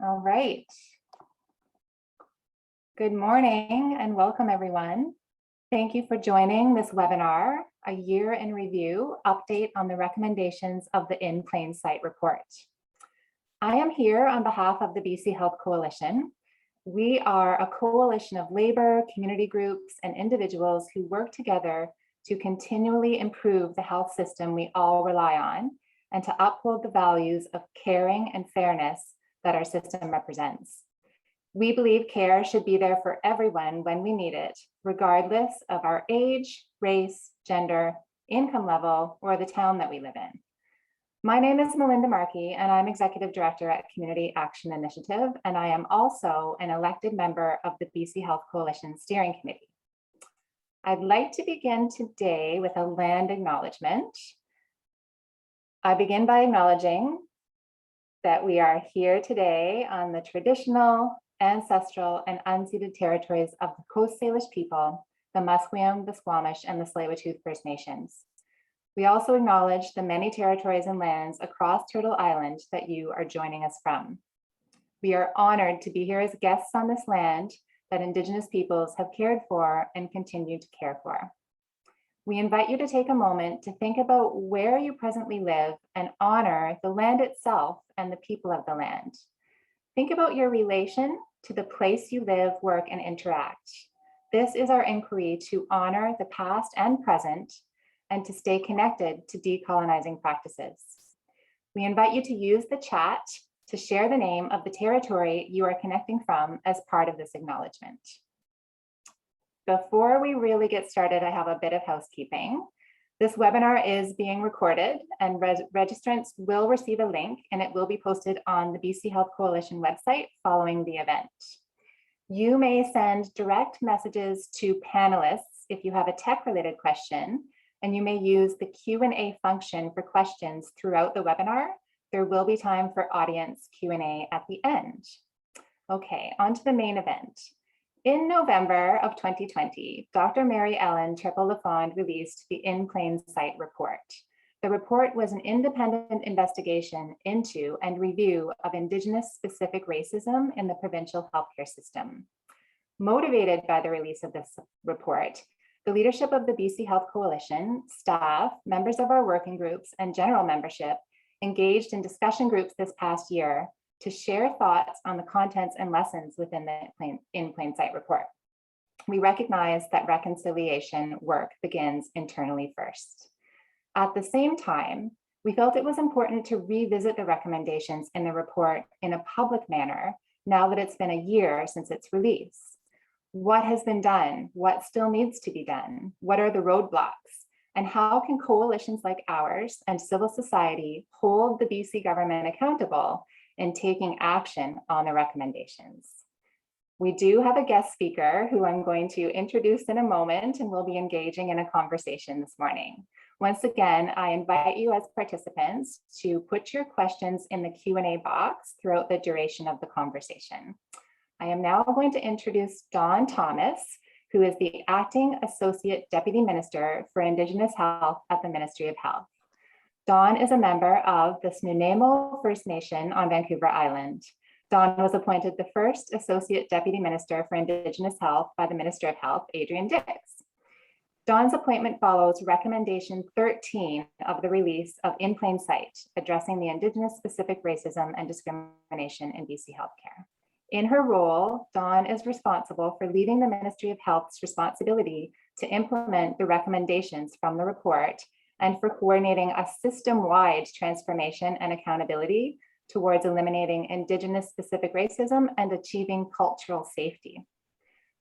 All right. Good morning and welcome everyone. Thank you for joining this webinar, a year in review update on the recommendations of the In Plain Sight report. I am here on behalf of the BCHealth Coalition. We are a coalition of labor, community groups, and individuals who work together to continually improve the health system we all rely on and to uphold the values of caring and fairness that our system represents. We believe care should be there for everyone when we need it, regardless of our age, race, gender, income level, or the town that we live in. My name is Melinda Markey, and I'm Executive Director at Community Action Initiative, and I am also an elected member of the BCHealth Coalition Steering Committee. I'd like to begin today with a land acknowledgement. I begin by acknowledging that we are here today on the traditional, ancestral, and unceded territories of the Coast Salish people, the Musqueam, the Squamish, and the Tsleil-Waututh First Nations. We also acknowledge the many territories and lands across Turtle Island that you are joining us from. We are honored to be here as guests on this land that Indigenous peoples have cared for and continue to care for. We invite you to take a moment to think about where you presently live and honor the land itself and the people of the land. Think about your relation to the place you live, work, and interact. This is our inquiry to honor the past and present and to stay connected to decolonizing practices. We invite you to use the chat to share the name of the territory you are connecting from as part of this acknowledgement. Before we really get started, I have a bit of housekeeping. This webinar is being recorded and registrants will receive a link and it will be posted on the BCHealth Coalition website following the event. You may send direct messages to panelists if you have a tech-related question, and you may use the Q&A function for questions throughout the webinar. There will be time for audience Q&A at the end. Okay, on to the main event. In November of 2020, Dr. Mary Ellen Triple-Lafond released the In Plain Sight report. The report was an independent investigation into and review of Indigenous-specific racism in the provincial healthcare system. Motivated by the release of this report, the leadership of the BCHealth Coalition, staff, members of our working groups, and general membership engaged in discussion groups this past year to share thoughts on the contents and lessons within the In Plain Sight report. We recognize that reconciliation work begins internally first. At the same time, we felt it was important to revisit the recommendations in the report in a public manner now that it's been a year since its release. What has been done? What still needs to be done? What are the roadblocks? And how can coalitions like ours and civil society hold the BC government accountable in taking action on the recommendations? We do have a guest speaker who I'm going to introduce in a moment, and we'll be engaging in a conversation this morning. Once again, I invite you as participants to put your questions in the Q&A box throughout the duration of the conversation. I am now going to introduce Don Thomas, who is the Acting Associate Deputy Minister for Indigenous Health at the Ministry of Health. Don is a member of the Snuneymuxw First Nation on Vancouver Island. Don was appointed the first Associate Deputy Minister for Indigenous Health by the Minister of Health, Adrian Dix. Don's appointment follows recommendation 13 of the release of In Plain Sight, addressing the Indigenous-specific racism and discrimination in BC healthcare. In her role, Dawn is responsible for leading the Ministry of Health's responsibility to implement the recommendations from the report and for coordinating a system-wide transformation and accountability towards eliminating Indigenous-specific racism and achieving cultural safety.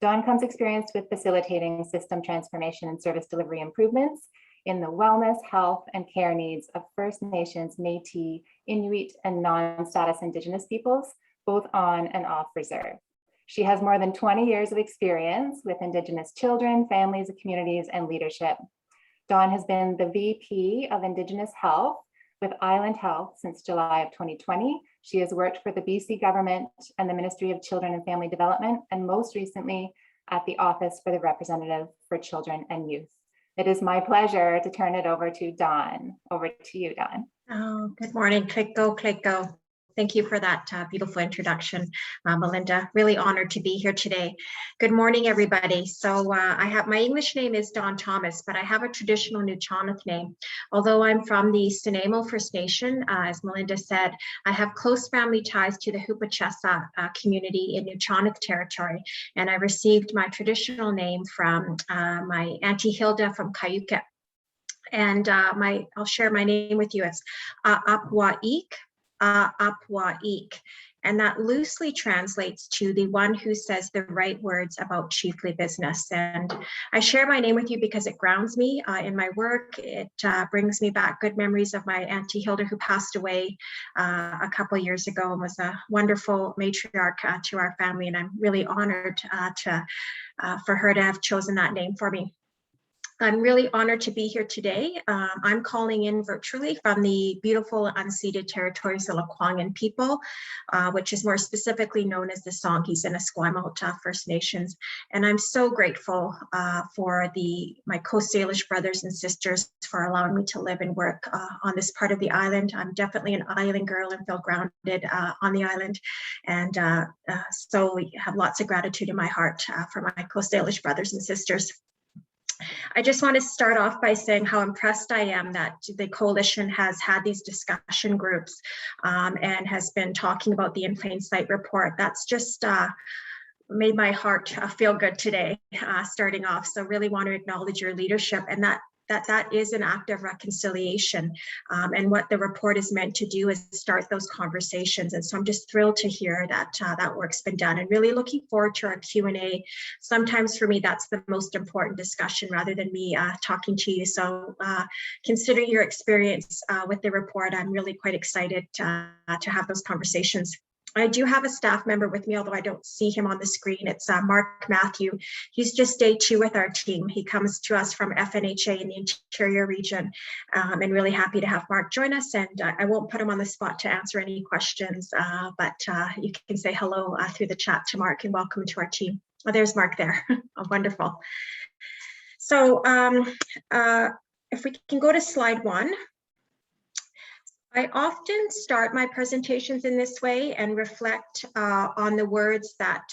Dawn comes experienced with facilitating system transformation and service delivery improvements in the wellness, health, and care needs of First Nations, Métis, Inuit, and non-status Indigenous peoples, both on and off reserve. She has more than 20 years of experience with Indigenous children, families, communities, and leadership. Dawn has been the VP of Indigenous Health with Island Health since July of 2020. She has worked for the BC government and the Ministry of Children and Family Development, and most recently at the Office for the Representative for Children and Youth. It is my pleasure to turn it over to Dawn. Over to you, Dawn. Oh, good morning, Clicko. Thank you for that beautiful introduction, Melinda. Really honored to be here today. Good morning, everybody. So my English name is Dawn Thomas, but I have a traditional Nuu-chah-nulth name. Although I'm from the Snuneymuxw First Nation, as Melinda said, I have close family ties to the Hupachesa community in Nuu-chah-nulth territory, and I received my traditional name from my Auntie Hilda from Cayuga. And I'll share my name with you. It's Apwaik. And that loosely translates to the one who says the right words about chiefly business. And I share my name with you because it grounds me in my work. It brings me back good memories of my Auntie Hilda, who passed away a couple of years ago and was a wonderful matriarch to our family. And I'm really honored for her to have chosen that name for me. I'm really honored to be here today. I'm calling in virtually from the beautiful unceded territories of the Lekwungen people, which is more specifically known as the Songhees and Esquimalt First Nations. And I'm so grateful for my Coast Salish brothers and sisters for allowing me to live and work on this part of the island. I'm definitely an island girl and feel grounded on the island. And so we have lots of gratitude in my heart for my Coast Salish brothers and sisters. I just want to start off by saying how impressed I am that the coalition has had these discussion groups and has been talking about the In Plain Sight report. That's just made my heart feel good today, starting off. So really want to acknowledge your leadership, and that is an act of reconciliation. And what the report is meant to do is start those conversations. And so I'm just thrilled to hear that that work's been done, and really looking forward to our Q&A. Sometimes for me, that's the most important discussion rather than me talking to you. So considering your experience with the report, I'm really quite excited to have those conversations. I do have a staff member with me, although I don't see him on the screen. It's Mark Matthew. He's just day 2 with our team. He comes to us from FNHA in the interior region, and really happy to have Mark join us. And I won't put him on the spot to answer any questions, but you can say hello through the chat to Mark and welcome to our team. Oh, there's Mark there. Oh, wonderful. So if we can go to slide 1. I often start my presentations in this way and reflect on the words that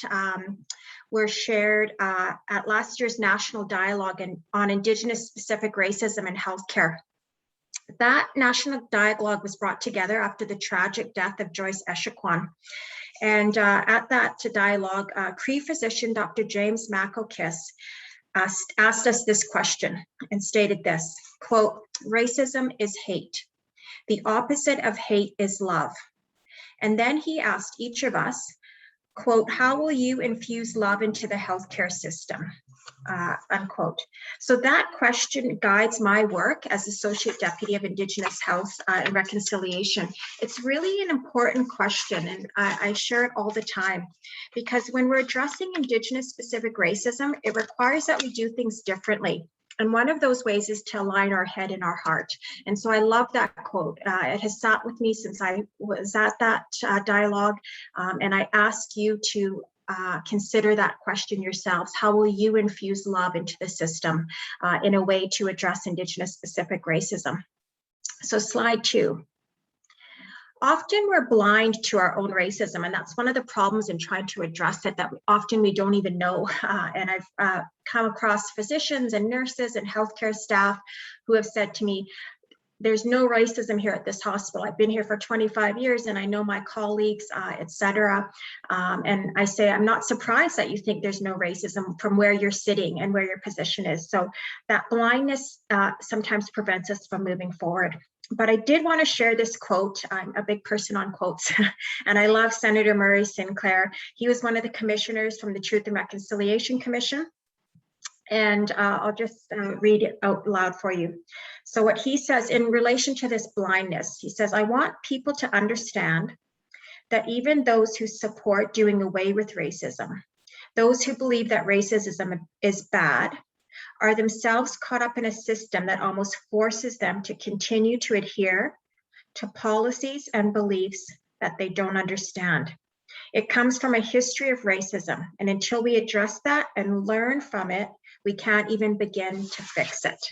were shared at last year's National Dialogue on Indigenous-specific racism in healthcare. That national dialogue was brought together after the tragic death of Joyce Echaquan. And at that dialogue, Cree physician Dr. James McOkiss asked us this question and stated this, quote, "Racism is hate. The opposite of hate is love." And then he asked each of us, quote, "How will you infuse love into the healthcare system?" Unquote. So that question guides my work as Associate Deputy of Indigenous Health and Reconciliation. It's really an important question, and I share it all the time, because when we're addressing Indigenous-specific racism, it requires that we do things differently. And one of those ways is to align our head and our heart. And so I love that quote. It has sat with me since I was at that dialogue. And I ask you to consider that question yourselves. How will you infuse love into the system in a way to address Indigenous-specific racism? So slide 2. Often we're blind to our own racism, and that's one of the problems in trying to address it, that often we don't even know. And I've come across physicians and nurses and healthcare staff who have said to me, "There's no racism here at this hospital. I've been here for 25 years and I know my colleagues, etc." And I say, I'm not surprised that you think there's no racism from where you're sitting and where your position is. So that blindness sometimes prevents us from moving forward. But I did want to share this quote. I'm a big person on quotes, and I love Senator Murray Sinclair. He was one of the commissioners from the Truth and Reconciliation Commission. And I'll just read it out loud for you. So what he says in relation to this blindness, he says, "I want people to understand that even those who support doing away with racism, those who believe that racism is bad, are themselves caught up in a system that almost forces them to continue to adhere to policies and beliefs that they don't understand. It comes from a history of racism, and until we address that and learn from it, we can't even begin to fix it."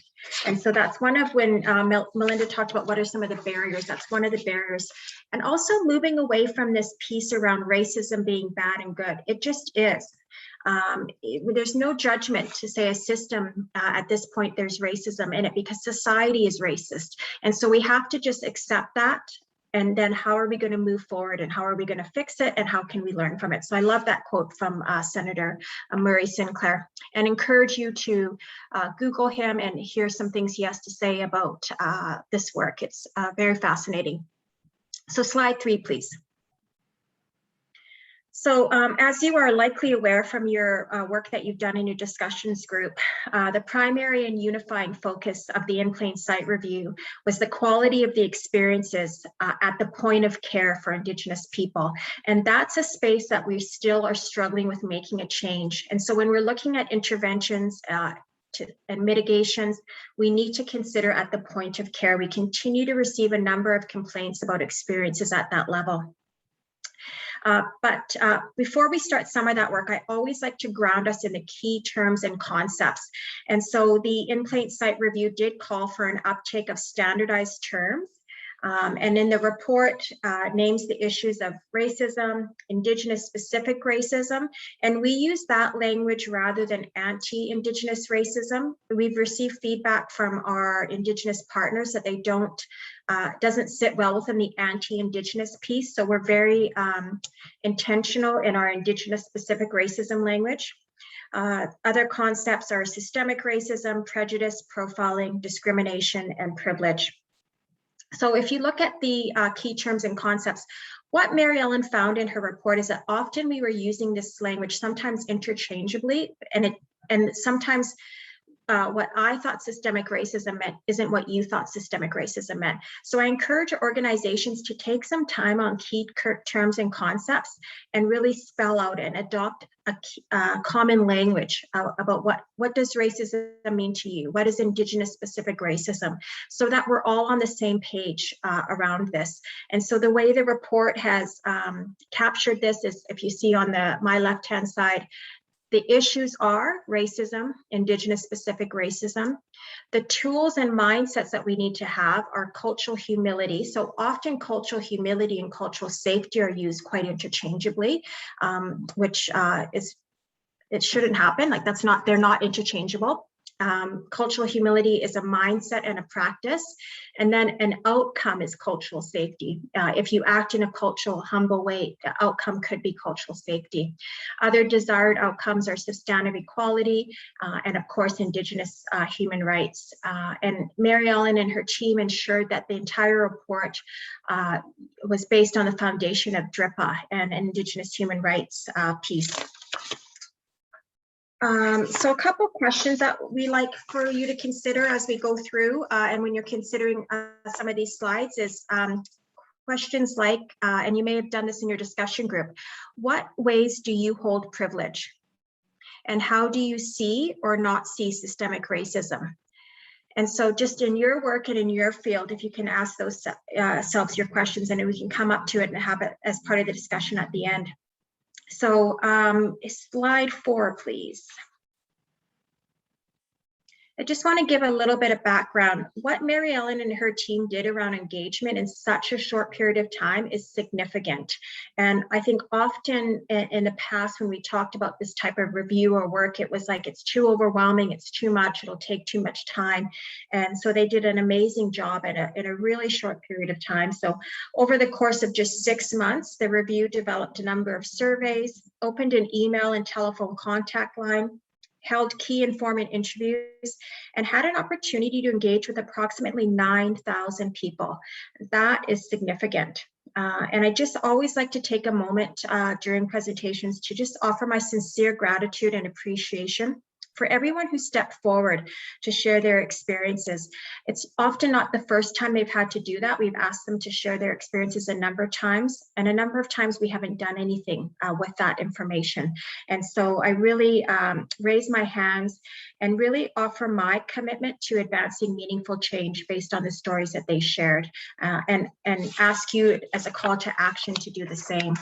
And so that's one of when Melinda talked about what are some of the barriers, that's one of the barriers. And also moving away from this piece around racism being bad and good. It just is. There's no judgment to say a system at this point there's racism in it because society is racist. And so we have to just accept that. And then how are we going to move forward and how are we going to fix it and how can we learn from it? So I love that quote from Senator Murray Sinclair, and encourage you to Google him and hear some things he has to say about this work. It's very fascinating. So slide 3, please. So as you are likely aware from your work that you've done in your discussions group, the primary and unifying focus of the In Plain Sight review was the quality of the experiences at the point of care for Indigenous people. And that's a space that we still are struggling with making a change. And so when we're looking at interventions and mitigations, we need to consider at the point of care. We continue to receive a number of complaints about experiences at that level. But before we start some of that work, I always like to ground us in the key terms and concepts. And so the In Plain Sight review did call for an uptake of standardized terms. And in the report names the issues of racism, Indigenous-specific racism, and we use that language rather than anti-Indigenous racism. We've received feedback from our Indigenous partners that they doesn't sit well within the anti-Indigenous piece. So we're very intentional in our Indigenous-specific racism language. Other concepts are systemic racism, prejudice, profiling, discrimination, and privilege. So if you look at the key terms and concepts, what Mary Ellen found in her report is that often we were using this language sometimes interchangeably, and sometimes what I thought systemic racism meant isn't what you thought systemic racism meant. So I encourage organizations to take some time on key terms and concepts and really spell out and adopt a common language about what does racism mean to you? What is Indigenous-specific racism? So that we're all on the same page around this. And so the way the report has captured this is, if you see on my left-hand side, the issues are racism, Indigenous-specific racism. The tools and mindsets that we need to have are cultural humility. So often cultural humility and cultural safety are used quite interchangeably, which it shouldn't happen. Like they're not interchangeable. Cultural humility is a mindset and a practice, and then an outcome is cultural safety. If you act in a cultural humble way, the outcome could be cultural safety. Other desired outcomes are substantive equality, and of course Indigenous human rights. And Mary Ellen and her team ensured that the entire report was based on the foundation of DRIPA and Indigenous human rights piece. So a couple questions that we like for you to consider as we go through and when you're considering some of these slides is questions like, and you may have done this in your discussion group, what ways do you hold privilege? And how do you see or not see systemic racism? And so just in your work and in your field, if you can ask those selves your questions, and we can come up to it and have it as part of the discussion at the end. So slide 4, please. I just want to give a little bit of background. What Mary Ellen and her team did around engagement in such a short period of time is significant. And I think often in the past when we talked about this type of review or work, it was like, it's too overwhelming, it's too much, it'll take too much time. And so they did an amazing job in a really short period of time. So over the course of just 6 months, the review developed a number of surveys, opened an email and telephone contact line, held key informant interviews, and had an opportunity to engage with approximately 9,000 people. That is significant. And I just always like to take a moment during presentations to just offer my sincere gratitude and appreciation for everyone who stepped forward to share their experiences. It's often not the first time they've had to do that. We've asked them to share their experiences a number of times, and a number of times we haven't done anything with that information. And so I really raise my hands and really offer my commitment to advancing meaningful change based on the stories that they shared, and ask you as a call to action to do the same.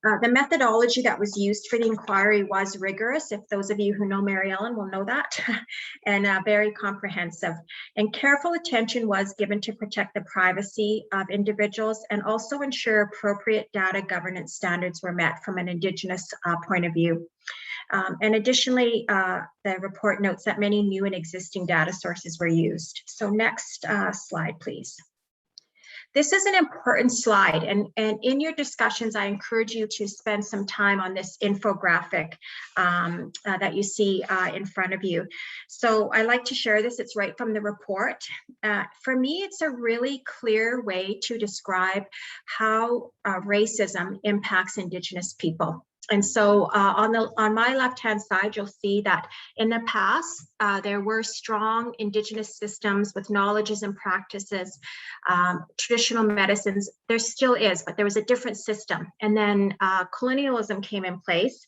The methodology that was used for the inquiry was rigorous, if those of you who know Mary Ellen will know that, and very comprehensive. And careful attention was given to protect the privacy of individuals and also ensure appropriate data governance standards were met from an Indigenous point of view. And additionally, the report notes that many new and existing data sources were used. So next slide, please. This is an important slide, and in your discussions, I encourage you to spend some time on this infographic that you see in front of you. So I like to share this, it's right from the report. For me, it's a really clear way to describe how racism impacts Indigenous people. And so on my left-hand side, you'll see that in the past, there were strong Indigenous systems with knowledges and practices, traditional medicines. There still is, but there was a different system. And then colonialism came in place.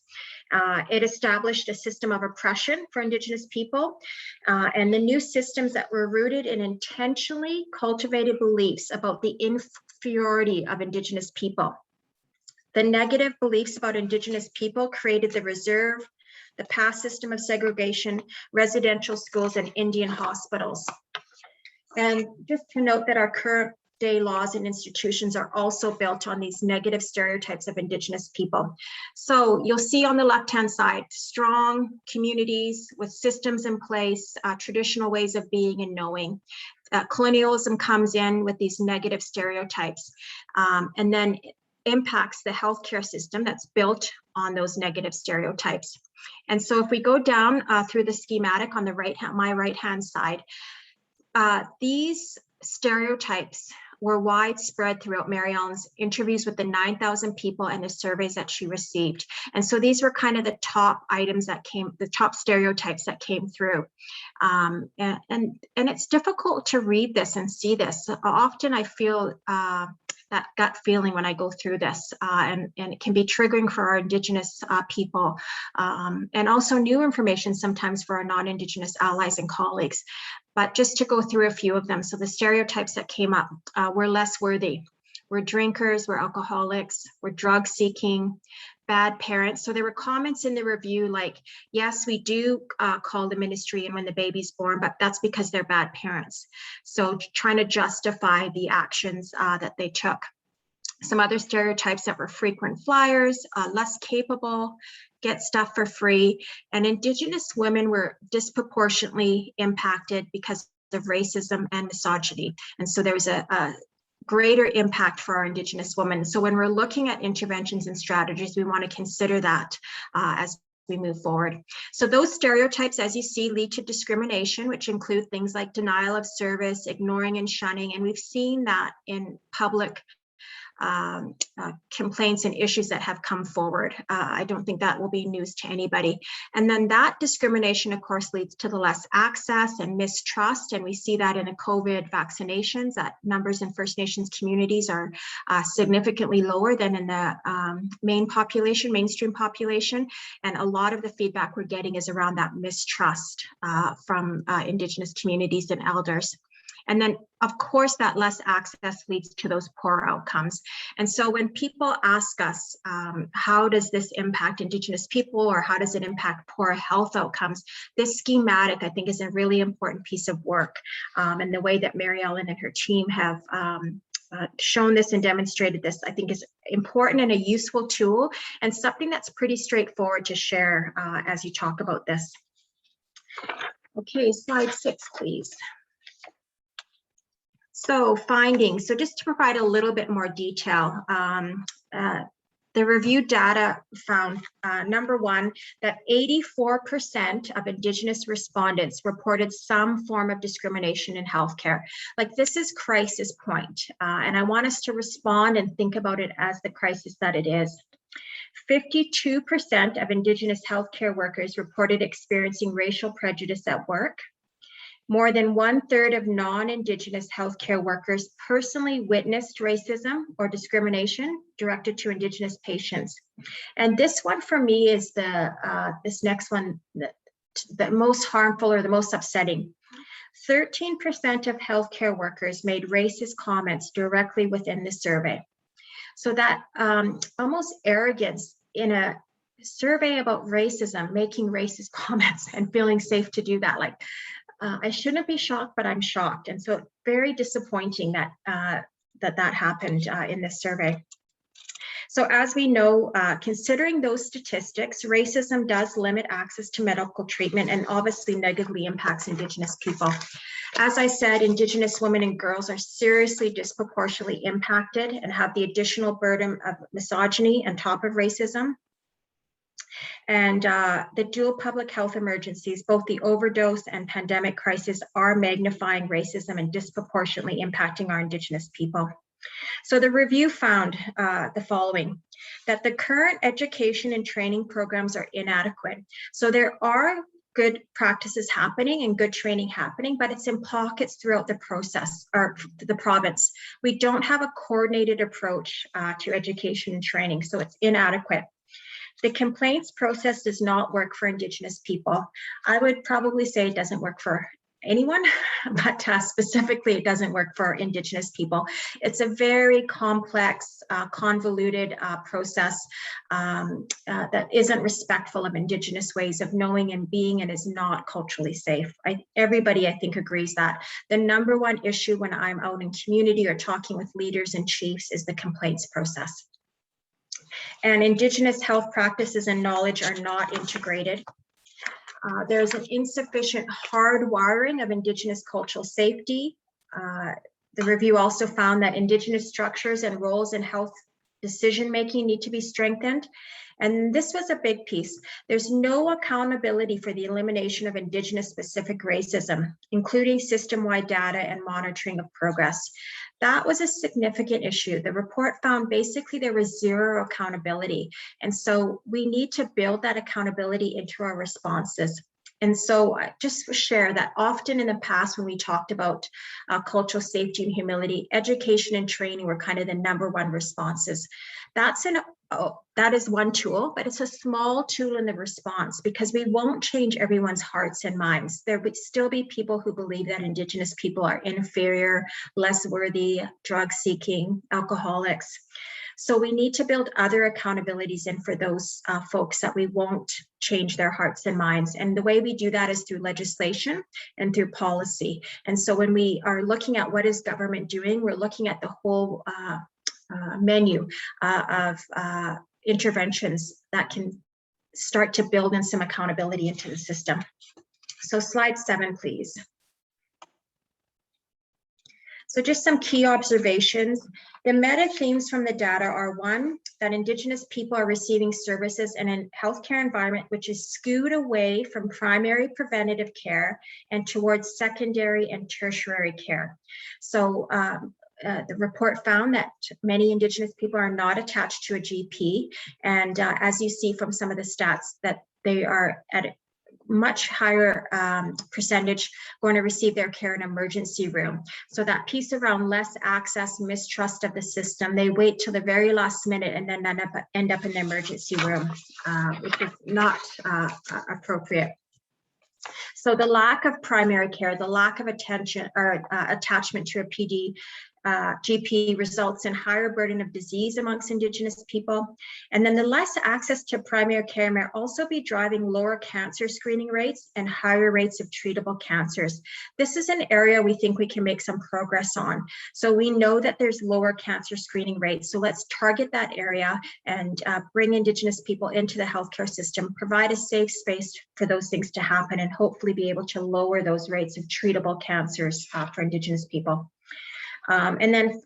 It established a system of oppression for Indigenous people, and the new systems that were rooted in intentionally cultivated beliefs about the inferiority of Indigenous people. The negative beliefs about Indigenous people created the reserve, the past system of segregation, residential schools, and Indian hospitals. And just to note that our current day laws and institutions are also built on these negative stereotypes of Indigenous people. So you'll see on the left-hand side, strong communities with systems in place, traditional ways of being and knowing. Colonialism comes in with these negative stereotypes, and then impacts the healthcare system that's built on those negative stereotypes. And so if we go down through the schematic on the my right-hand side, these stereotypes were widespread throughout Mary Ellen's interviews with the 9,000 people and the surveys that she received. And so these were kind of the top items that came, the top stereotypes that came through. And it's difficult to read this and see this. Often I feel that gut feeling when I go through this, and it can be triggering for our Indigenous people, and also new information sometimes for our non-Indigenous allies and colleagues. But just to go through a few of them. So the stereotypes that came up, we're less worthy, we're drinkers, we're alcoholics, we're drug seeking, bad parents. So there were comments in the review like, yes, we do call the ministry in when the baby's born, but that's because they're bad parents. So trying to justify the actions that they took. Some other stereotypes that were frequent flyers, less capable, get stuff for free, and Indigenous women were disproportionately impacted because of racism and misogyny. And so there was a greater impact for our Indigenous women. So when we're looking at interventions and strategies, we want to consider that as we move forward. So those stereotypes, as you see, lead to discrimination, which include things like denial of service, ignoring and shunning. And we've seen that in public complaints and issues that have come forward. I don't think that will be news to anybody. And then that discrimination, of course, leads to the less access and mistrust. And we see that in the COVID vaccinations, that numbers in First Nations communities are significantly lower than in the mainstream population. And a lot of the feedback we're getting is around that mistrust from Indigenous communities and elders. And then, of course, that less access leads to those poor outcomes. And so when people ask us, how does this impact Indigenous people, or how does it impact poor health outcomes, this schematic, I think, is a really important piece of work. And the way that Mary Ellen and her team have shown this and demonstrated this, I think, is important and a useful tool, and something that's pretty straightforward to share as you talk about this. Okay, slide 6, please. So findings, so just to provide a little bit more detail, the review data found, number one, that 84% of Indigenous respondents reported some form of discrimination in healthcare. Like, this is crisis point, and I want us to respond and think about it as the crisis that it is. 52% of Indigenous healthcare workers reported experiencing racial prejudice at work. More than 1/3 of non-Indigenous healthcare workers personally witnessed racism or discrimination directed to Indigenous patients. And this one for me is this next one, the most harmful or the most upsetting. 13% of healthcare workers made racist comments directly within the survey. So that almost arrogance in a survey about racism, making racist comments and feeling safe to do that. Like, I shouldn't be shocked, but I'm shocked. And so very disappointing that that happened in this survey. So as we know, considering those statistics, racism does limit access to medical treatment and obviously negatively impacts Indigenous people. As I said, Indigenous women and girls are seriously disproportionately impacted and have the additional burden of misogyny on top of racism. And the dual public health emergencies, both the overdose and pandemic crisis, are magnifying racism and disproportionately impacting our Indigenous people. So the review found the following, that the current education and training programs are inadequate. So there are good practices happening and good training happening, but it's in pockets throughout the process or the province. We don't have a coordinated approach to education and training, so it's inadequate. The complaints process does not work for Indigenous people. I would probably say it doesn't work for anyone, but specifically it doesn't work for Indigenous people. It's a very complex, convoluted process that isn't respectful of Indigenous ways of knowing and being, and is not culturally safe. Everybody, I think, agrees that. The number one issue when I'm out in community or talking with leaders and chiefs is the complaints process. And Indigenous health practices and knowledge are not integrated. There's an insufficient hardwiring of Indigenous cultural safety. The review also found that Indigenous structures and roles in health decision-making need to be strengthened. And this was a big piece. There's no accountability for the elimination of Indigenous-specific racism, including system-wide data and monitoring of progress. That was a significant issue. The report found basically there was zero accountability. And so we need to build that accountability into our responses. And so just to share that often in the past when we talked about cultural safety and humility, education and training were kind of the number one responses. That is one tool, but it's a small tool in the response because we won't change everyone's hearts and minds. There would still be people who believe that Indigenous people are inferior, less worthy, drug-seeking, alcoholics. So we need to build other accountabilities in for those folks that we won't change their hearts and minds. And the way we do that is through legislation and through policy. And so when we are looking at what is government doing, we're looking at the whole menu of interventions that can start to build in some accountability into the system. So slide 7, please. So just some key observations. The meta themes from the data are: 1, that Indigenous people are receiving services in a healthcare environment which is skewed away from primary preventative care and towards secondary and tertiary care. So the report found that many Indigenous people are not attached to a GP. And as you see from some of the stats, that they are at a much higher percentage going to receive their care in emergency room. So that piece around less access, mistrust of the system, they wait till the very last minute and then end up in the emergency room, which is not appropriate. So the lack of primary care, the lack of attention or attachment to a GP results in higher burden of disease amongst Indigenous people. And then the less access to primary care may also be driving lower cancer screening rates and higher rates of treatable cancers. This is an area we think we can make some progress on. So we know that there's lower cancer screening rates. So let's target that area and bring Indigenous people into the healthcare system, provide a safe space for those things to happen, and hopefully be able to lower those rates of treatable cancers for Indigenous people. And then,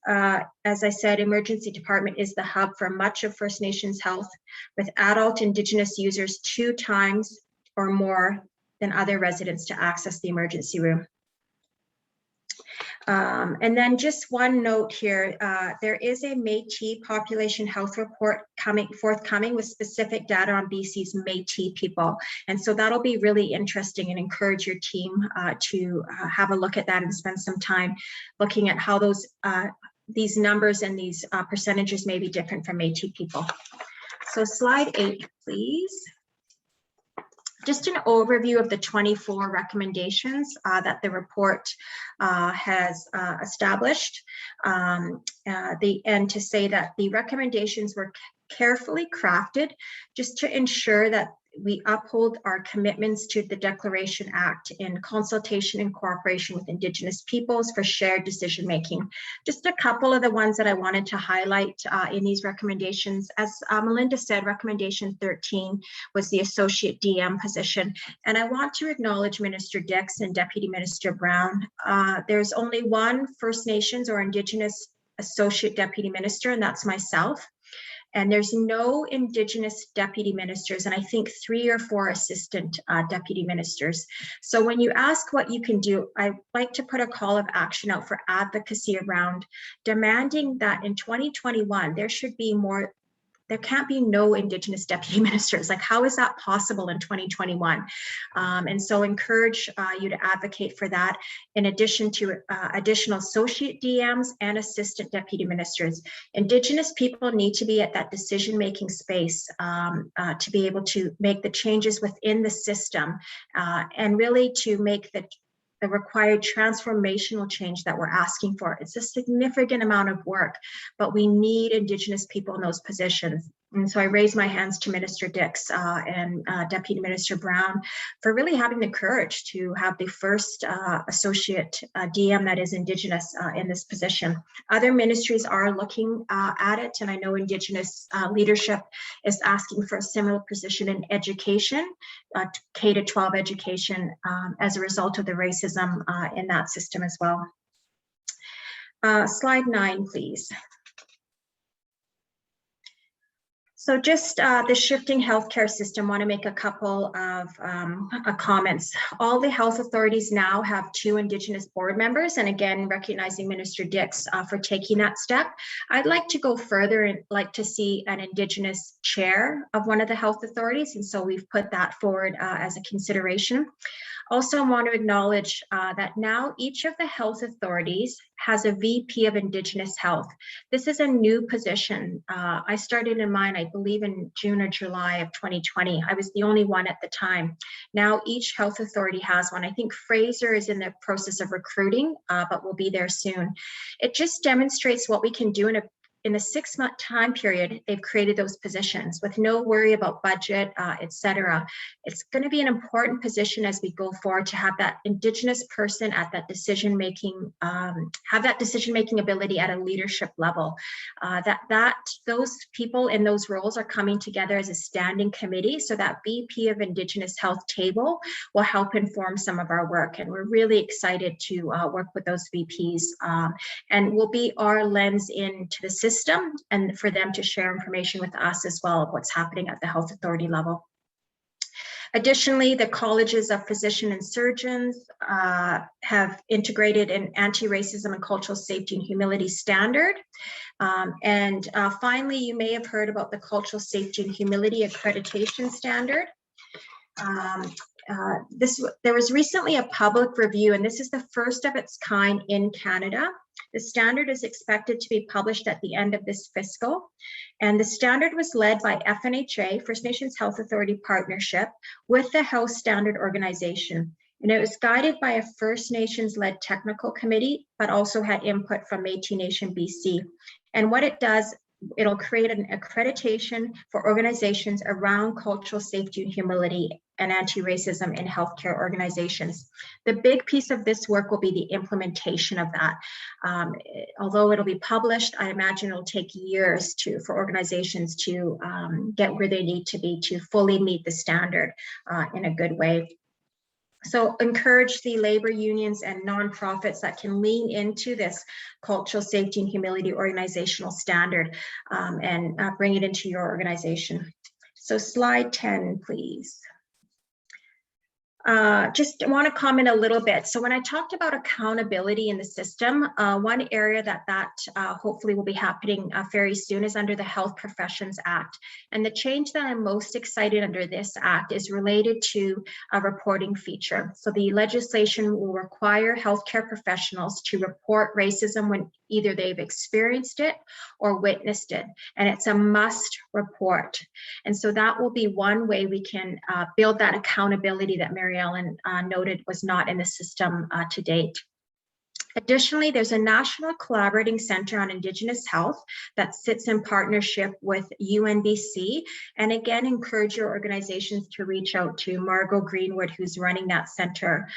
as I said, emergency department is the hub for much of First Nations health, with adult Indigenous users 2 times or more than other residents to access the emergency room. And then just one note here, there is a Métis population health report forthcoming with specific data on BC's Métis people. And so that'll be really interesting, and encourage your team to have a look at that and spend some time looking at how these numbers and these percentages may be different from Métis people. So slide 8, please. Just an overview of the 24 recommendations that the report has established, and to say that the recommendations were carefully crafted just to ensure that we uphold our commitments to the Declaration Act in consultation and cooperation with Indigenous peoples for shared decision-making. Just a couple of the ones that I wanted to highlight in these recommendations. As Melinda said, recommendation 13 was the associate DM position. And I want to acknowledge Minister Dix and Deputy Minister Brown. There's only one First Nations or Indigenous associate deputy minister, and that's myself. And there's no Indigenous deputy ministers, and I think 3 or 4 assistant deputy ministers. So when you ask what you can do, I like to put a call of action out for advocacy around demanding that in 2021, there can't be no Indigenous deputy ministers. Like, how is that possible in 2021? And so encourage you to advocate for that, in addition to additional associate DMs and assistant deputy ministers. Indigenous people need to be at that decision-making space to be able to make the changes within the system and really to make the required transformational change that we're asking for. It's a significant amount of work, but we need Indigenous people in those positions. And so I raise my hands to Minister Dix and Deputy Minister Brown for really having the courage to have the first associate DM that is Indigenous in this position. Other ministries are looking at it, and I know Indigenous leadership is asking for a similar position in education, K-12 education, as a result of the racism in that system as well. Slide 9, please. So just the shifting healthcare system, want to make a couple of comments. All the health authorities now have 2 Indigenous board members, and again, recognizing Minister Dix for taking that step. I'd like to go further and like to see an Indigenous chair of one of the health authorities, and so we've put that forward as a consideration. Also want to acknowledge that now each of the health authorities has a VP of Indigenous Health. This is a new position. I started in mine, I believe in June or July of 2020. I was the only one at the time. Now each health authority has one. I think Fraser is in the process of recruiting, but will be there soon. It just demonstrates what we can do in a 6-month time period. They've created those positions with no worry about budget, etc. It's going to be an important position as we go forward to have that Indigenous person at that decision-making, have that decision-making ability at a leadership level. Those people in those roles are coming together as a standing committee, so that VP of Indigenous Health table will help inform some of our work. And we're really excited to work with those VPs and will be our lens into the system and for them to share information with us as well of what's happening at the health authority level. Additionally, the colleges of physicians and surgeons have integrated an anti-racism and cultural safety and humility standard. Finally, you may have heard about the cultural safety and humility accreditation standard. There was recently a public review, and this is the first of its kind in Canada. The standard is expected to be published at the end of this fiscal, and the standard was led by FNHA, First Nations Health Authority Partnership, with the Health Standard Organization. And it was guided by a First Nations-led technical committee, but also had input from Métis Nation BC. And what it does, it'll create an accreditation for organizations around cultural safety and humility and anti-racism in healthcare organizations. The big piece of this work will be the implementation of that. Although it'll be published, I imagine it'll take years for organizations to get where they need to be to fully meet the standard in a good way. So encourage the labor unions and nonprofits that can lean into this cultural safety and humility organizational standard and bring it into your organization. So slide 10, please. Just want to comment a little bit. So when I talked about accountability in the system, one area that hopefully will be happening very soon is under the Health Professions Act. And the change that I'm most excited under this act is related to a reporting feature. So the legislation will require healthcare professionals to report racism when either they've experienced it or witnessed it. And it's a must report. And so that will be one way we can build that accountability that Mary Ellen noted was not in the system to date. Additionally, there's a National Collaborating Center on Indigenous Health that sits in partnership with UNBC. And again, encourage your organizations to reach out to Margot Greenwood, who's running that center.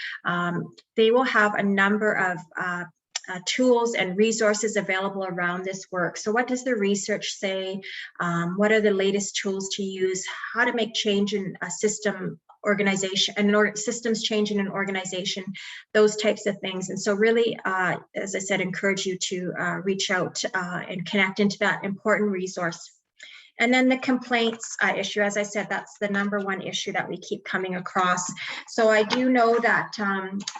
They will have a number of tools and resources available around this work. So what does the research say? What are the latest tools to use? How to make change in a system organization and systems change in an organization, those types of things. And so really, as I said, encourage you to reach out and connect into that important resource. And then the complaints issue, as I said, that's the #1 issue that we keep coming across. So I do know that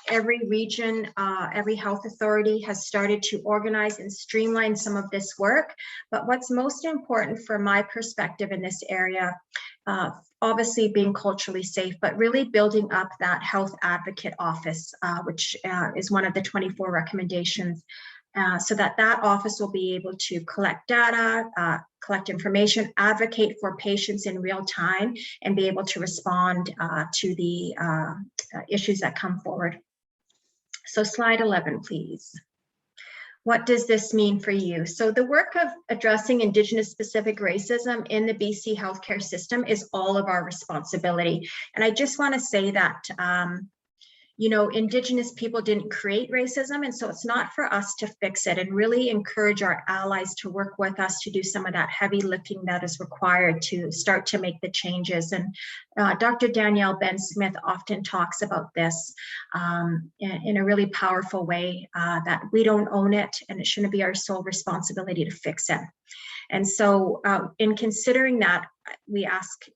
every region, every health authority has started to organize and streamline some of this work. But what's most important from my perspective in this area, obviously being culturally safe, but really building up that health advocate office, which is one of the 24 recommendations. So that office will be able to collect data, collect information, advocate for patients in real time, and be able to respond to the issues that come forward. So slide 11, please. What does this mean for you? So the work of addressing Indigenous-specific racism in the BC healthcare system is all of our responsibility. And I just want to say that you know, Indigenous people didn't create racism, and so it's not for us to fix it, and really encourage our allies to work with us to do some of that heavy lifting that is required to start to make the changes. And Dr. Danielle Ben-Smith often talks about this in a really powerful way, that we don't own it, and it shouldn't be our sole responsibility to fix it. And so in considering that, we ask,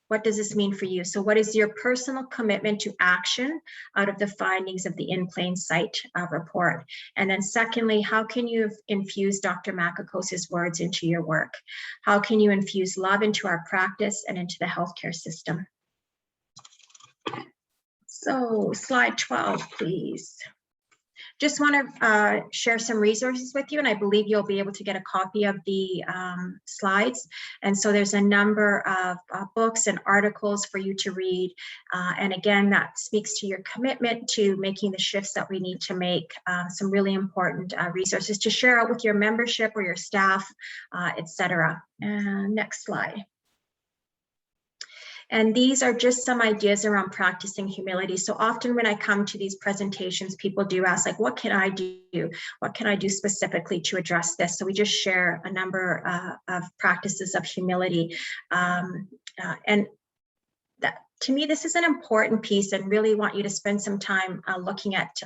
what does this mean for you? So what is your personal commitment to action out of the findings of the In Plain Sight report? And then secondly, how can you infuse Dr. Makakos's words into your work? How can you infuse love into our practice and into the healthcare system? So slide 12, please. Just want to share some resources with you, and I believe you'll be able to get a copy of the slides. And so there's a number of books and articles for you to read. And again, that speaks to your commitment to making the shifts that we need to make. Some really important resources to share out with your membership or your staff, etc. Next slide. And these are just some ideas around practicing humility. So often when I come to these presentations, people do ask, like, what can I do? What can I do specifically to address this? So we just share a number of practices of humility. And that, to me, this is an important piece, and really want you to spend some time looking at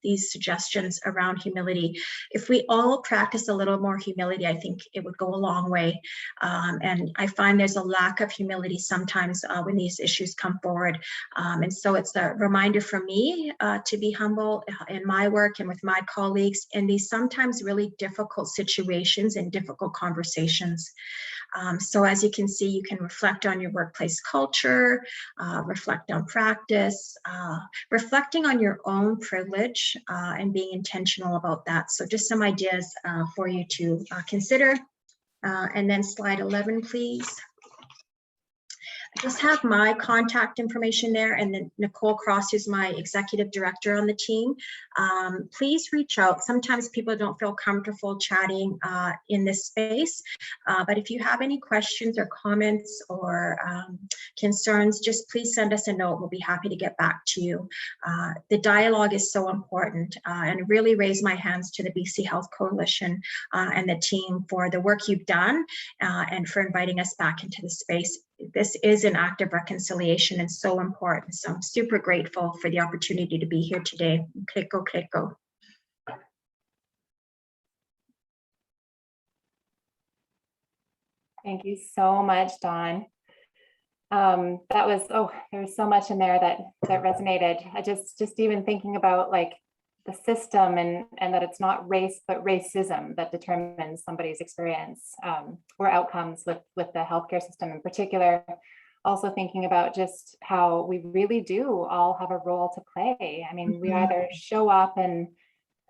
these suggestions around humility. If we all practice a little more humility, I think it would go a long way. And I find there's a lack of humility sometimes when these issues come forward. And so it's a reminder for me to be humble in my work and with my colleagues in these sometimes really difficult situations and difficult conversations. So as you can see, you can reflect on your workplace culture, reflect on practice, reflecting on your own privilege, and being intentional about that. So just some ideas for you to consider. And then slide 11, please. I just have my contact information there, and then Nicole Cross, who's my executive director on the team. Please reach out. Sometimes people don't feel comfortable chatting in this space, but if you have any questions or comments or concerns, just please send us a note. We'll be happy to get back to you. The dialogue is so important, and really raise my hands to the BC Health Coalition and the team for the work you've done and for inviting us back into the space. This is an act of reconciliation and so important. So I'm super grateful for the opportunity to be here today. Kliko, kliko. Thank you so much, Dawn. That was, oh, there was so much in there that resonated. I just even thinking about like the system and that it's not race, but racism that determines somebody's experience or outcomes with the healthcare system in particular. Also thinking about just how we really do all have a role to play. I mean, we either show up and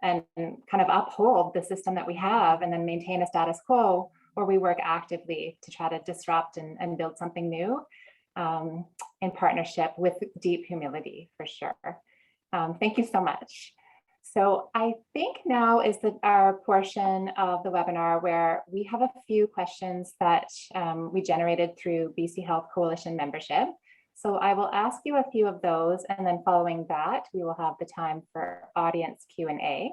kind of uphold the system that we have and then maintain a status quo, or we work actively to try to disrupt and build something new in partnership with deep humility, for sure. Thank you so much. So I think now is our portion of the webinar where we have a few questions that we generated through BC Health Coalition membership. So I will ask you a few of those, and then following that, we will have the time for audience Q&A.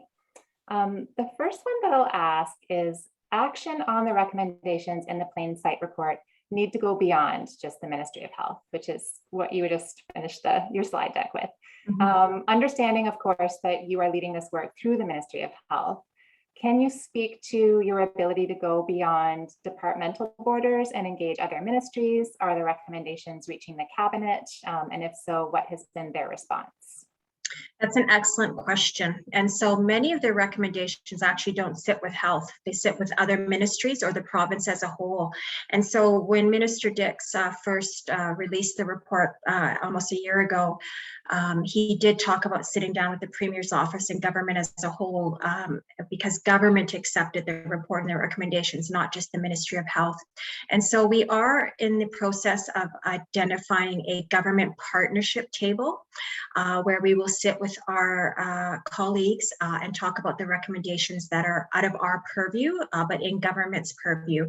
The first one that I'll ask is, action on the recommendations in the plain sight report need to go beyond just the Ministry of Health, which is what you just finished your slide deck with. Understanding, of course, that you are leading this work through the Ministry of Health, can you speak to your ability to go beyond departmental borders and engage other ministries? Are the recommendations reaching the cabinet? And if so, what has been their response? That's an excellent question. And so many of their recommendations actually don't sit with health. They sit with other ministries or the province as a whole. And so when Minister Dix first released the report almost a year ago, he did talk about sitting down with the Premier's office and government as a whole, because government accepted the report and their recommendations, not just the Ministry of Health. And so we are in the process of identifying a government partnership table where we will sit with our colleagues and talk about the recommendations that are out of our purview, but in government's purview.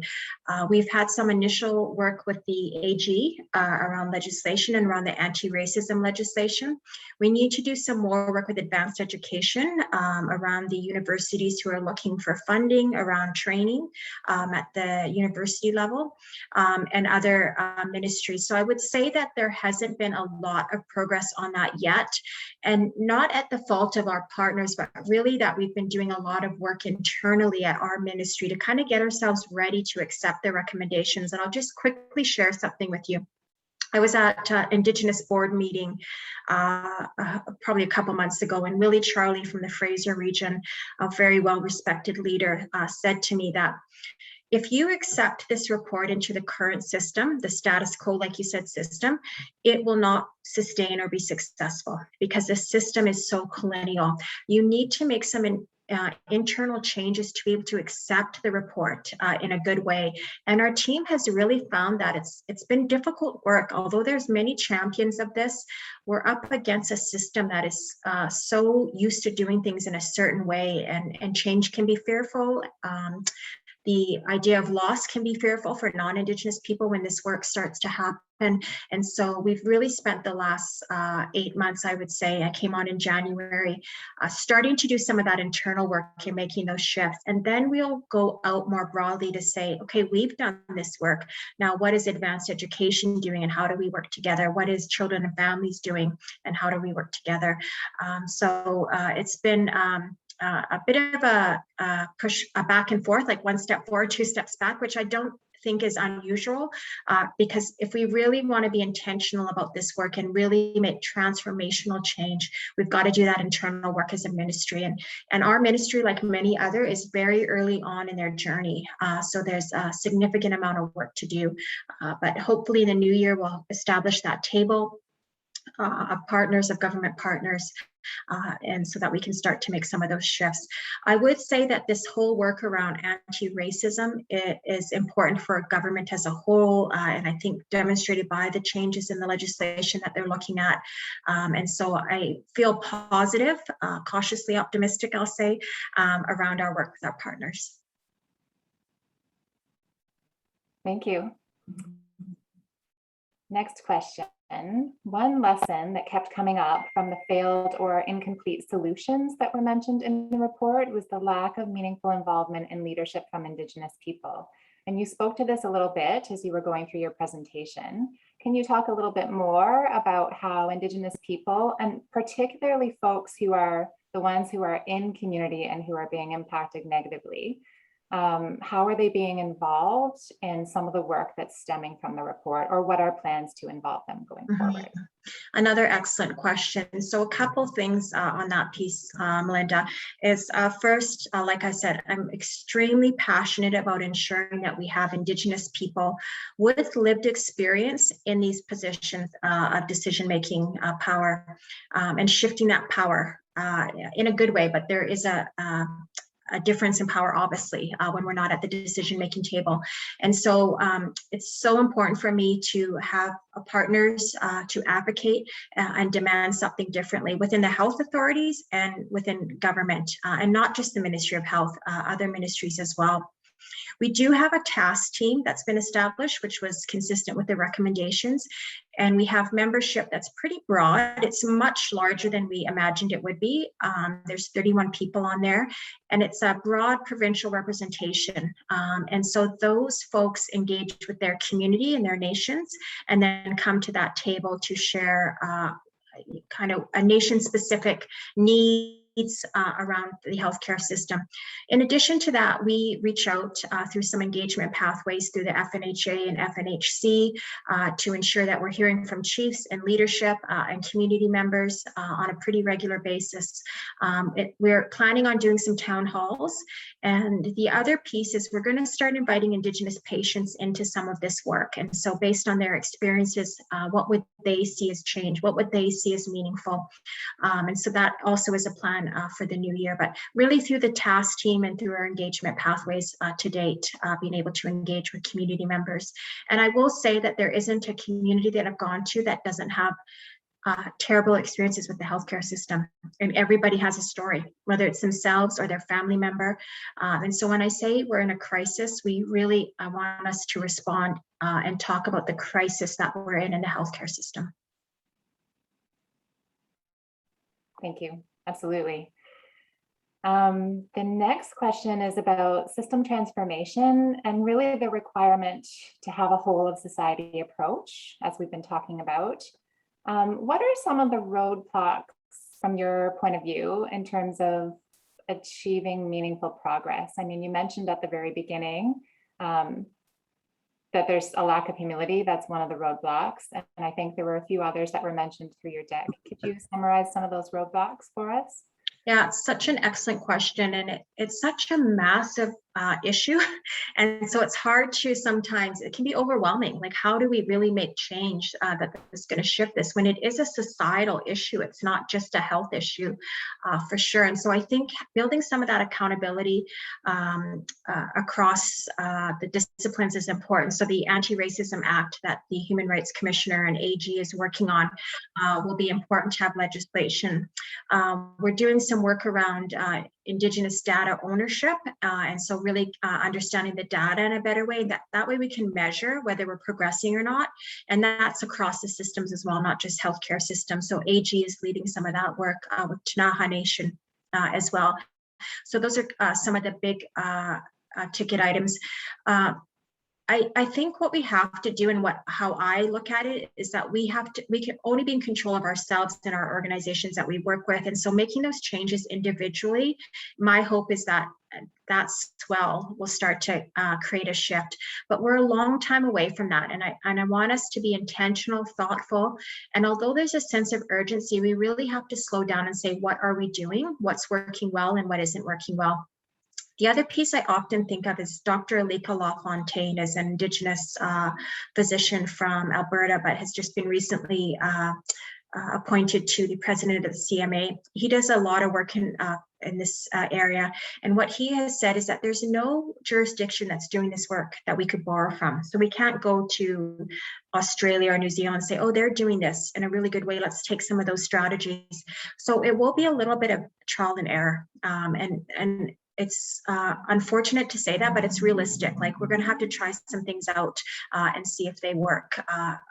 We've had some initial work with the AG around legislation and around the anti-racism legislation. We need to do some more work with advanced education around the universities who are looking for funding around training at the university level and other ministries. So I would say that there hasn't been a lot of progress on that yet, and not at the fault of our partners, but really that we've been doing a lot of work internally at our ministry to kind of get ourselves ready to accept the recommendations. And I'll just quickly share something with you. I was at Indigenous board meeting probably a couple months ago, and Willie Charlie from the Fraser region, a very well-respected leader, said to me that if you accept this report into the current system, the status quo, like you said, system, it will not sustain or be successful because the system is so colonial. You need to make some internal changes to be able to accept the report in a good way. And our team has really found that it's been difficult work. Although there's many champions of this, we're up against a system that is so used to doing things in a certain way, and change can be fearful. The idea of loss can be fearful for non-Indigenous people when this work starts to happen. And so we've really spent the last 8 months, I would say, I came on in January, starting to do some of that internal work and making those shifts. And then we'll go out more broadly to say, okay, we've done this work. Now, what is advanced education doing and how do we work together? What is children and families doing and how do we work together? So it's been a bit of a push, a back and forth, like 1 step forward, 2 steps back, which I don't think is unusual, because if we really want to be intentional about this work and really make transformational change, we've got to do that internal work as a ministry. And our ministry, like many other, is very early on in their journey. So there's a significant amount of work to do, but hopefully in the new year, we'll establish that table of partners, of government partners, and so that we can start to make some of those shifts. I would say that this whole work around anti-racism is important for government as a whole, and I think demonstrated by the changes in the legislation that they're looking at. And so I feel positive, cautiously optimistic, I'll say, around our work with our partners. Thank you. Next question. One lesson that kept coming up from the failed or incomplete solutions that were mentioned in the report was the lack of meaningful involvement in leadership from Indigenous people. And you spoke to this a little bit as you were going through your presentation. Can you talk a little bit more about how Indigenous people, and particularly folks who are the ones who are in community and who are being impacted negatively, How are they being involved in some of the work that's stemming from the report, or what are plans to involve them going forward? Another excellent question. So a couple things on that piece, Melinda, is first, like I said, I'm extremely passionate about ensuring that we have Indigenous people with lived experience in these positions of decision-making power, and shifting that power in a good way, but there is a difference in power, obviously, when we're not at the decision-making table. And so it's so important for me to have partners to advocate and demand something differently within the health authorities and within government, and not just the Ministry of Health, other ministries as well. We do have a task team that's been established, which was consistent with the recommendations. And we have membership that's pretty broad. It's much larger than we imagined it would be. There's 31 people on there, and it's a broad provincial representation. And so those folks engage with their community and their nations, and then come to that table to share kind of a nation-specific needs around the healthcare system. In addition to that, we reach out through some engagement pathways through the FNHA and FNHC to ensure that we're hearing from chiefs and leadership and community members on a pretty regular basis. We're planning on doing some town halls. And the other piece is we're going to start inviting Indigenous patients into some of this work. And so based on their experiences, what would they see as change? What would they see as meaningful? And so that also is a plan for the new year, but really through the task team and through our engagement pathways to date, being able to engage with community members. And I will say that there isn't a community that I've gone to that doesn't have terrible experiences with the healthcare system, and everybody has a story, whether it's themselves or their family member. And so when I say we're in a crisis, we really want us to respond and talk about the crisis that we're in the healthcare system. Thank you. Absolutely. The next question is about system transformation and really the requirement to have a whole of society approach, as we've been talking about. What are some of the roadblocks from your point of view in terms of achieving meaningful progress? I mean, you mentioned at the very beginning that there's a lack of humility. That's one of the roadblocks. And I think there were a few others that were mentioned through your deck. Could you summarize some of those roadblocks for us? Yeah, it's such an excellent question, and it's such a massive issue. And so it's hard to sometimes, it can be overwhelming. Like, how do we really make change that is going to shift this when it is a societal issue? It's not just a health issue for sure. And so I think building some of that accountability across the disciplines is important. So the Anti-Racism Act that the Human Rights Commissioner and AG is working on will be important to have legislation. We're doing some work around Indigenous data ownership, and so really understanding the data in a better way. That way we can measure whether we're progressing or not, and that's across the systems as well, not just healthcare systems. So AG is leading some of that work with Ktunaxa Nation as well. So those are some of the big ticket items. I think what we have to do, and how I look at it, is that we can only be in control of ourselves and our organizations that we work with. And so making those changes individually, my hope is that swell will start to create a shift. But we're a long time away from that. And I want us to be intentional, thoughtful. And although there's a sense of urgency, we really have to slow down and say, what are we doing? What's working well and what isn't working well? The other piece I often think of is Dr. Alika LaFontaine is an Indigenous physician from Alberta, but has just been recently appointed to the president of the CMA. He does a lot of work in this area. And what he has said is that there's no jurisdiction that's doing this work that we could borrow from. So we can't go to Australia or New Zealand and say, oh, they're doing this in a really good way. Let's take some of those strategies. So it will be a little bit of trial and error. And it's unfortunate to say that, but it's realistic. Like, we're going to have to try some things out and see if they work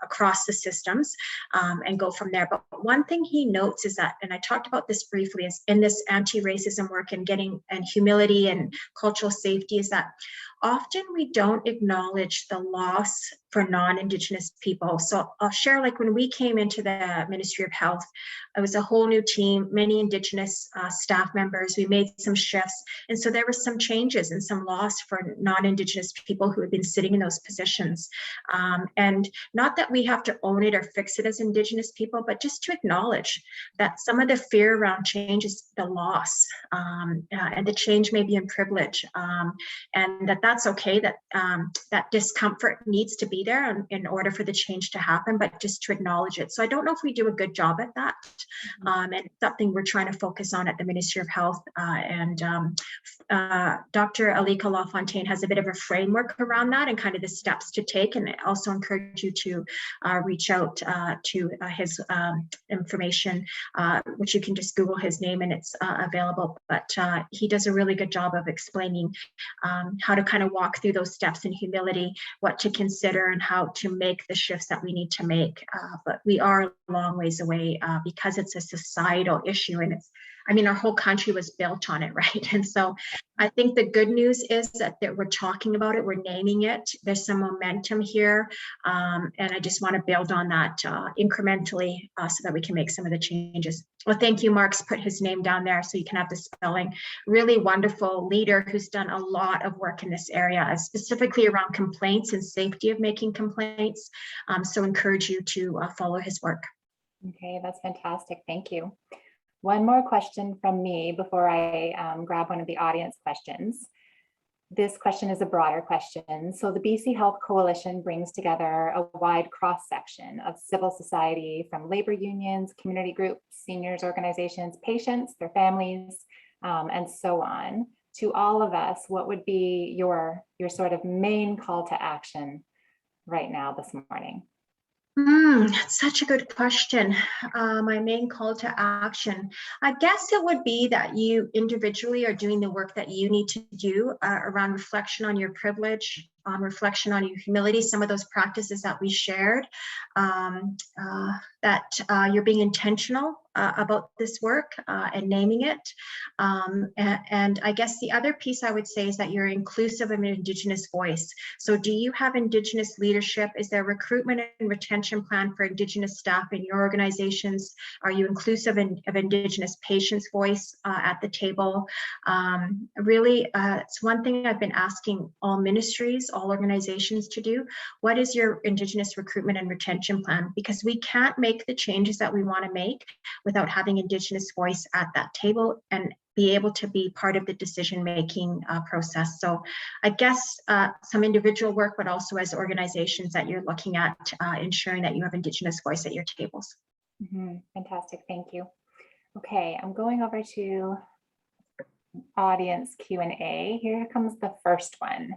across the systems and go from there. But one thing he notes is that, and I talked about this briefly, is in this anti-racism work and humility and cultural safety, is that often we don't acknowledge the loss for non-Indigenous people. So I'll share, like when we came into the Ministry of Health, it was a whole new team, many Indigenous staff members. We made some shifts. And so there were some changes and some loss for non-Indigenous people who had been sitting in those positions. And not that we have to own it or fix it as Indigenous people, but just to acknowledge that some of the fear around change is the loss, and the change may be in privilege, and that's okay, that that discomfort needs to be there in order for the change to happen, but just to acknowledge it. So I don't know if we do a good job at that, and it's something we're trying to focus on at the Ministry of Health, and Dr. Alika LaFontaine has a bit of a framework around that and kind of the steps to take, and I also encourage you to reach out to his information, which you can just Google his name and it's available, but he does a really good job of explaining how to kind of walk through those steps in humility, what to consider and how to make the shifts that we need to make. But we are a long ways away because it's a societal issue, and it's, I mean, our whole country was built on it, right? And so I think the good news is that we're talking about it, we're naming it, there's some momentum here, and I just want to build on that incrementally so that we can make some of the changes. Well, thank you, Mark's put his name down there so you can have the spelling. Really wonderful leader who's done a lot of work in this area, specifically around complaints and safety of making complaints. So encourage you to follow his work. Okay, that's fantastic. Thank you. One more question from me before I grab one of the audience questions. This question is a broader question. So the BC Health Coalition brings together a wide cross-section of civil society, from labor unions, community groups, seniors organizations, patients, their families, and so on. To all of us, what would be your sort of main call to action right now this morning? That's such a good question. My main call to action, I guess it would be that you individually are doing the work that you need to do around reflection on your privilege, on reflection on your humility, some of those practices that we shared, that you're being intentional about this work and naming it. And I guess the other piece I would say is that you're inclusive of an Indigenous voice. So do you have Indigenous leadership? Is there a recruitment and retention plan for Indigenous staff in your organizations? Are you inclusive of Indigenous patients' voice at the table? Really, it's one thing I've been asking all ministries, all organizations to do. What is your Indigenous recruitment and retention plan? Because we can't make the changes that we want to make without having Indigenous voice at that table and be able to be part of the decision-making process. So I guess some individual work, but also as organizations that you're looking at ensuring that you have Indigenous voice at your tables. Fantastic, thank you. Okay, I'm going over to audience Q&A. Here comes the first one.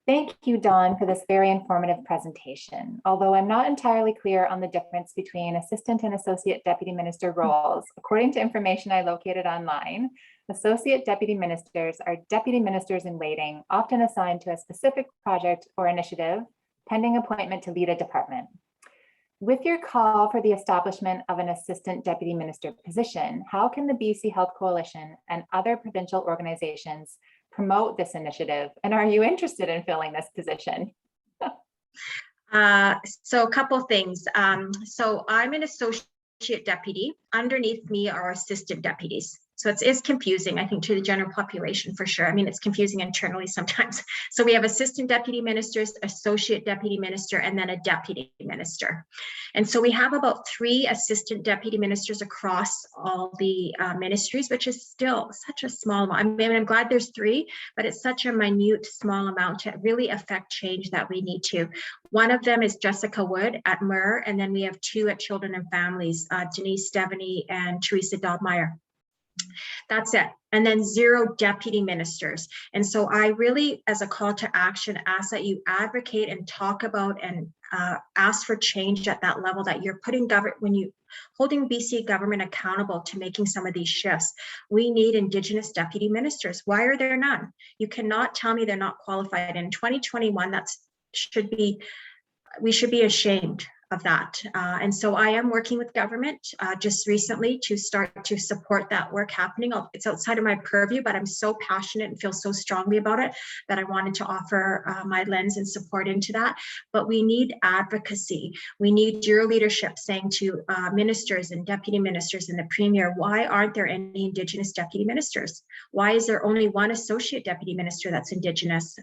Thank you, Dawn, for this very informative presentation. Although I'm not entirely clear on the difference between assistant and associate deputy minister roles, according to information I located online, associate deputy ministers are deputy ministers in waiting, often assigned to a specific project or initiative, pending appointment to lead a department. With your call for the establishment of an assistant deputy minister position, how can the BC Health Coalition and other provincial organizations promote this initiative? And are you interested in filling this position? So a couple things. So I'm an associate deputy. Underneath me are assistant deputies. So it's confusing, I think, to the general population for sure. I mean, it's confusing internally sometimes. So we have assistant deputy ministers, associate deputy minister, and then a deputy minister. And so we have about 3 assistant deputy ministers across all the ministries, which is still such a small amount. I mean, I'm glad there's 3, but it's such a minute, small amount to really affect change that we need to. One of them is Jessica Wood at MER, and then we have 2 at Children and Families, Denise Stephanie and Teresa Dobmeyer. That's it. And then 0 deputy ministers. And so I really, as a call to action, ask that you advocate and talk about and ask for change at that level, that you're putting when you holding BC government accountable to making some of these shifts. We need Indigenous deputy ministers. Why are there none? You cannot tell me they're not qualified. In 2021, we should be ashamed of that. And so I am working with government just recently to start to support that work happening. It's outside of my purview, but I'm so passionate and feel so strongly about it that I wanted to offer my lens and support into that. But we need advocacy. We need your leadership saying to ministers and deputy ministers and the premier, why aren't there any Indigenous deputy ministers? Why is there only one associate deputy minister that's Indigenous?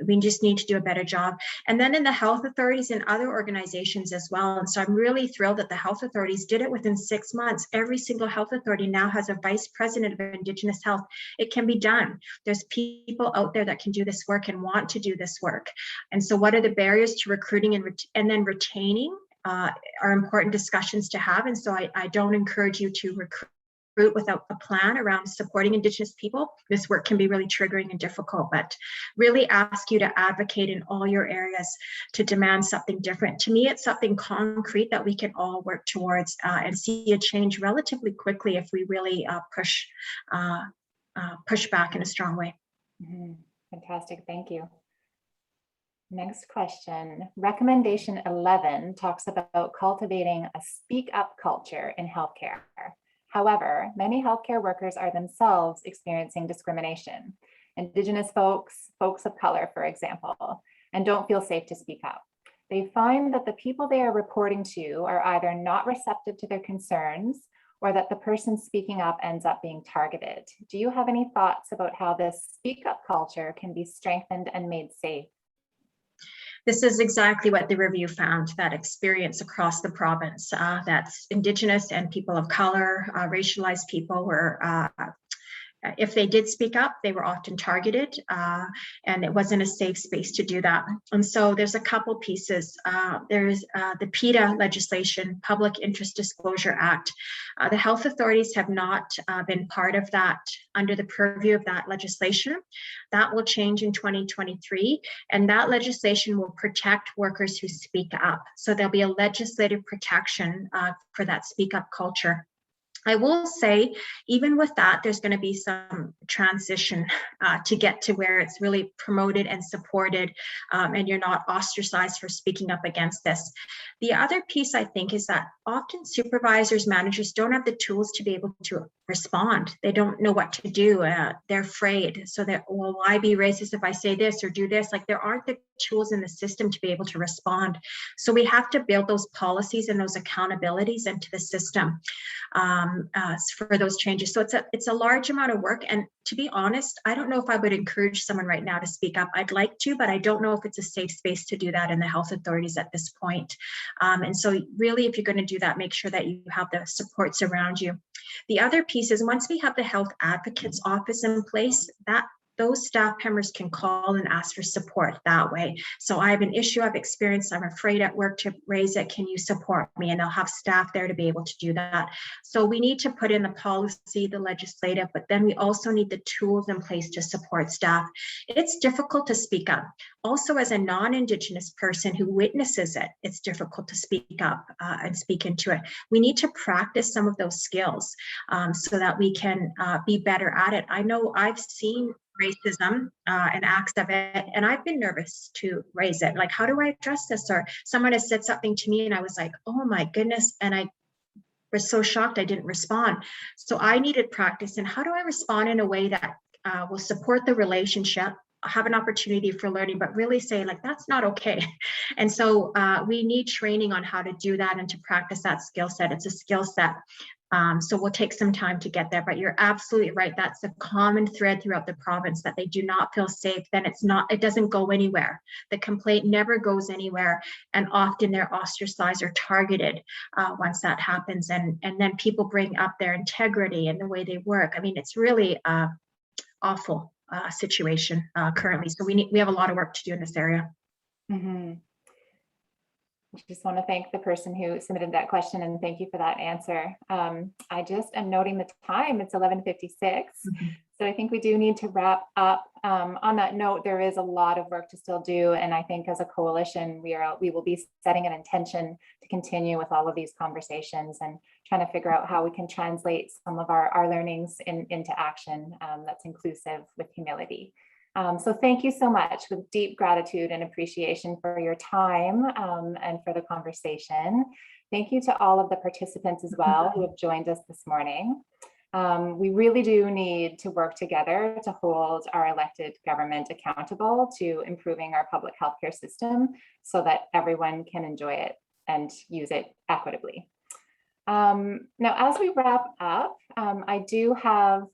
We just need to do a better job. And then in the health authorities and other organizations as well. And so I'm really thrilled that the health authorities did it within 6 months. Every single health authority now has a vice president of Indigenous health. It can be done. There's people out there that can do this work and want to do this work. And so what are the barriers to recruiting and then retaining are important discussions to have. And so I don't encourage you to recruit without a plan around supporting Indigenous people. This work can be really triggering and difficult, but really ask you to advocate in all your areas to demand something different. To me, it's something concrete that we can all work towards and see a change relatively quickly if we really push back in a strong way. Mm-hmm. Fantastic, thank you. Next question. Recommendation 11 talks about cultivating a speak up culture in healthcare. However, many healthcare workers are themselves experiencing discrimination. Indigenous folks, folks of color, for example, and don't feel safe to speak up. They find that the people they are reporting to are either not receptive to their concerns or that the person speaking up ends up being targeted. Do you have any thoughts about how this speak up culture can be strengthened and made safe? This is exactly what the review found, that experience across the province, that's Indigenous and people of color, racialized people were, if they did speak up, they were often targeted and it wasn't a safe space to do that. And so there's a couple pieces. There's the PETA legislation, Public Interest Disclosure Act. The health authorities have not been part of that under the purview of that legislation. That will change in 2023, and that legislation will protect workers who speak up. So there'll be a legislative protection for that speak up culture. I will say, even with that, there's going to be some transition to get to where it's really promoted and supported, and you're not ostracized for speaking up against this. The other piece, I think, is that often supervisors, managers don't have the tools to be able to respond. They don't know what to do. They're afraid. So that, well, why be racist if I say this or do this? Like, there aren't the tools in the system to be able to respond. So we have to build those policies and those accountabilities into the system for those changes. So it's a large amount of work. And to be honest, I don't know if I would encourage someone right now to speak up. I'd like to, but I don't know if it's a safe space to do that in the health authorities at this point. And so really, if you're going to do that, make sure that you have the supports around you. The other piece is, once we have the health advocates office in place, that those staff members can call and ask for support that way. So I have an issue I've experienced, I'm afraid at work to raise it, can you support me? And they'll have staff there to be able to do that. So we need to put in the policy, the legislative, but then we also need the tools in place to support staff. It's difficult to speak up. Also, as a non-Indigenous person who witnesses it, it's difficult to speak up and speak into it. We need to practice some of those skills so that we can be better at it. I know I've seen racism and acts of it, and I've been nervous to raise it. Like, how do I address this? Or someone has said something to me and I was like, oh my goodness, and I was so shocked I didn't respond. So I needed practice. And how do I respond in a way that will support the relationship, have an opportunity for learning, but really say, like, that's not okay. And so we need training on how to do that and to practice that skill set. It's a skill set. So we'll take some time to get there, but you're absolutely right. That's a common thread throughout the province, that they do not feel safe. Then it doesn't go anywhere. The complaint never goes anywhere. And often they're ostracized or targeted once that happens. And then people bring up their integrity and the way they work. I mean, it's really awful situation currently. So we have a lot of work to do in this area. Mm-hmm. I just want to thank the person who submitted that question, and thank you for that answer. I just am noting the time, it's 11:56. Mm-hmm. So I think we do need to wrap up. On that note, there is a lot of work to still do. And I think as a coalition, we will be setting an intention to continue with all of these conversations and trying to figure out how we can translate some of our learnings into action that's inclusive with humility. So thank you so much, with deep gratitude and appreciation for your time and for the conversation. Thank you to all of the participants as well who have joined us this morning. We really do need to work together to hold our elected government accountable to improving our public healthcare system so that everyone can enjoy it and use it equitably. Now, as we wrap up, I do have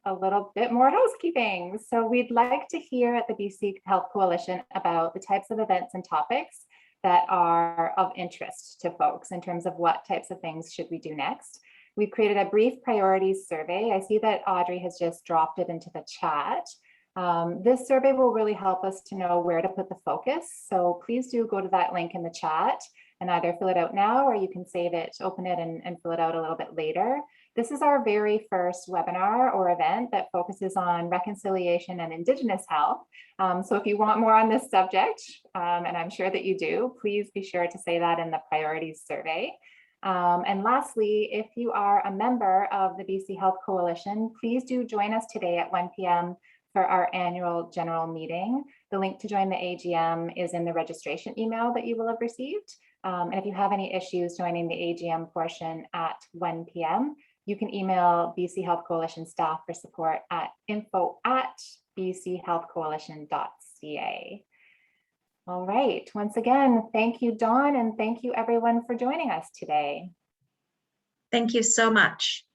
a little bit more housekeeping. So we'd like to hear at the BC Health Coalition about the types of events and topics that are of interest to folks in terms of what types of things should we do next. We've created a brief priorities survey. I see that Audrey has just dropped it into the chat. This survey will really help us to know where to put the focus. So please do go to that link in the chat and either fill it out now, or you can save it, open it and fill it out a little bit later. This is our very first webinar or event that focuses on reconciliation and Indigenous health. So if you want more on this subject, and I'm sure that you do, please be sure to say that in the priorities survey. And lastly, if you are a member of the BC Health Coalition, please do join us today at 1 p.m. for our annual general meeting. The link to join the AGM is in the registration email that you will have received. And if you have any issues joining the AGM portion at 1 p.m., you can email BC Health Coalition staff for support at info@bchealthcoalition.ca. All right, once again, thank you, Dawn, and thank you everyone for joining us today. Thank you so much.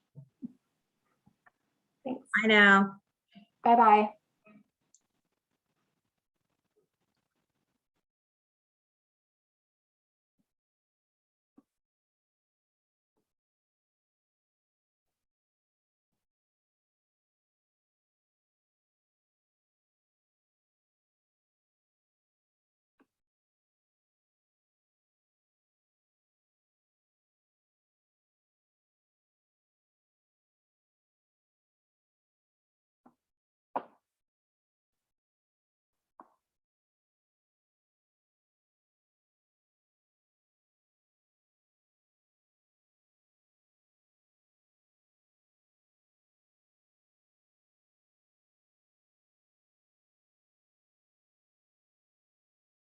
Thanks. Bye now. Bye-bye.